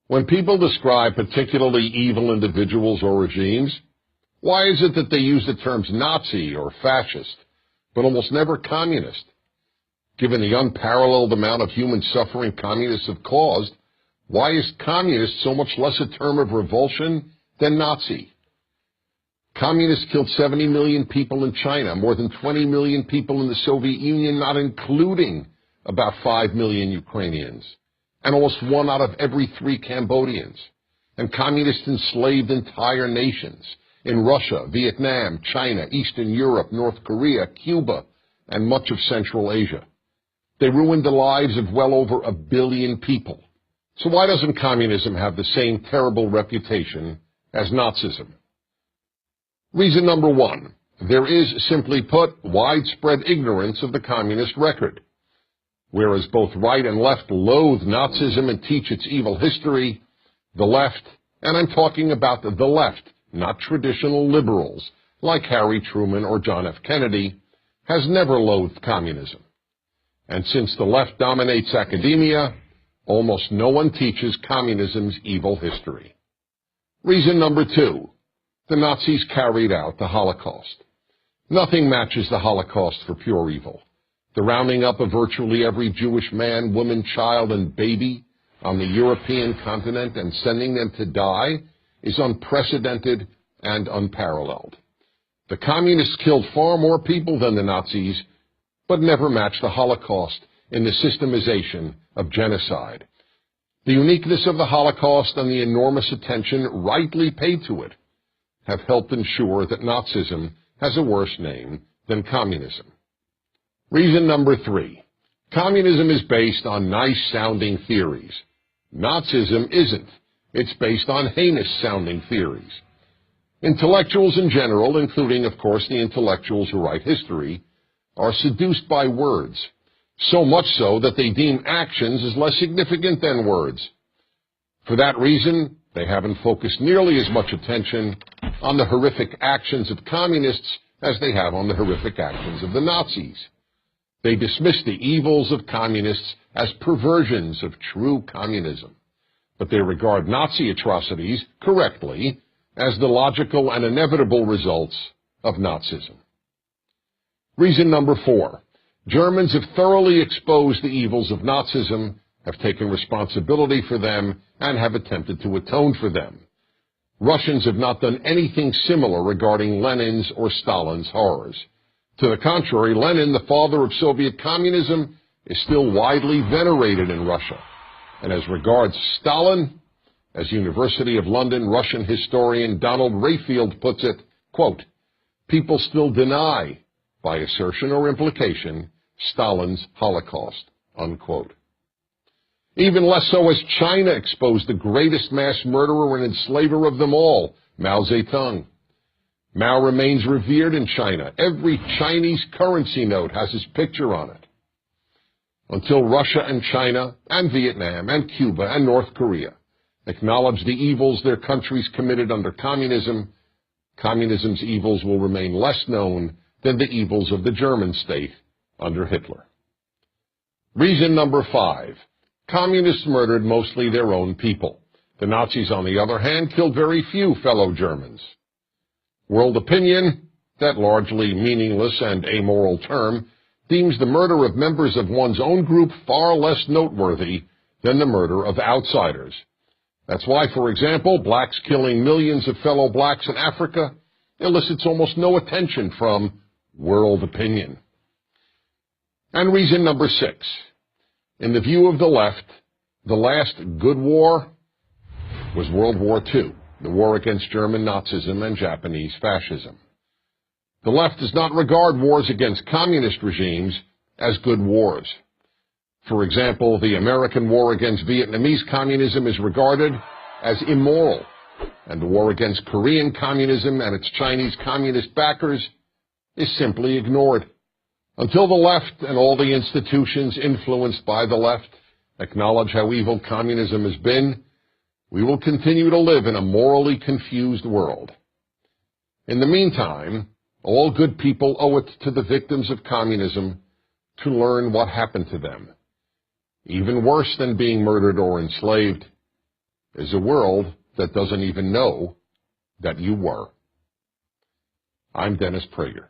When people describe particularly evil individuals or regimes, why is it that they use the terms Nazi or fascist, but almost never communist? Given the unparalleled amount of human suffering communists have caused, why is communist so much less a term of revulsion than Nazi? Communists killed 70 million people in China, more than 20 million people in the Soviet Union, not including about 5 million Ukrainians, and almost 1 out of every 3 Cambodians. And communists enslaved entire nations in Russia, Vietnam, China, Eastern Europe, North Korea, Cuba, and much of Central Asia. They ruined the lives of well over 1 billion people. So why doesn't communism have the same terrible reputation as Nazism? Reason number 1, there is, simply put, widespread ignorance of the communist record. Whereas both right and left loathe Nazism and teach its evil history, the left, and I'm talking about the left, not traditional liberals like Harry Truman or John F. Kennedy, has never loathed communism. And since the left dominates academia, almost no one teaches communism's evil history. Reason number 2, the Nazis carried out the Holocaust. Nothing matches the Holocaust for pure evil. The rounding up of virtually every Jewish man, woman, child, and baby on the European continent and sending them to die is unprecedented and unparalleled. The communists killed far more people than the Nazis, but never matched the Holocaust in the systemization of genocide. The uniqueness of the Holocaust and the enormous attention rightly paid to it have helped ensure that Nazism has a worse name than communism. Reason number 3, communism is based on nice-sounding theories. Nazism isn't. It's based on heinous-sounding theories. Intellectuals in general, including, of course, the intellectuals who write history, are seduced by words, so much so that they deem actions as less significant than words. For that reason, they haven't focused nearly as much attention on the horrific actions of communists as they have on the horrific actions of the Nazis. They dismiss the evils of communists as perversions of true communism, but they regard Nazi atrocities, correctly, as the logical and inevitable results of Nazism. Reason number 4, Germans have thoroughly exposed the evils of Nazism, have taken responsibility for them, and have attempted to atone for them. Russians have not done anything similar regarding Lenin's or Stalin's horrors. To the contrary, Lenin, the father of Soviet communism, is still widely venerated in Russia. And as regards Stalin, as University of London Russian historian Donald Rayfield puts it, quote, people still deny, by assertion or implication, Stalin's Holocaust, unquote. Even less so as China exposed the greatest mass murderer and enslaver of them all, Mao Zedong. Mao remains revered in China. Every Chinese currency note has his picture on it. Until Russia and China and Vietnam and Cuba and North Korea acknowledge the evils their countries committed under communism, communism's evils will remain less known than the evils of the German state under Hitler. Reason number 5, communists murdered mostly their own people. The Nazis, on the other hand, killed very few fellow Germans. World opinion, that largely meaningless and amoral term, deems the murder of members of one's own group far less noteworthy than the murder of outsiders. That's why, for example, blacks killing millions of fellow blacks in Africa elicits almost no attention from world opinion. And reason number 6, in the view of the left, the last good war was World War II, the war against German Nazism and Japanese fascism. The left does not regard wars against communist regimes as good wars. For example, the American war against Vietnamese communism is regarded as immoral, and the war against Korean communism and its Chinese communist backers is simply ignored. Until the left and all the institutions influenced by the left acknowledge how evil communism has been, we will continue to live in a morally confused world. In the meantime, all good people owe it to the victims of communism to learn what happened to them. Even worse than being murdered or enslaved is a world that doesn't even know that you were. I'm Dennis Prager.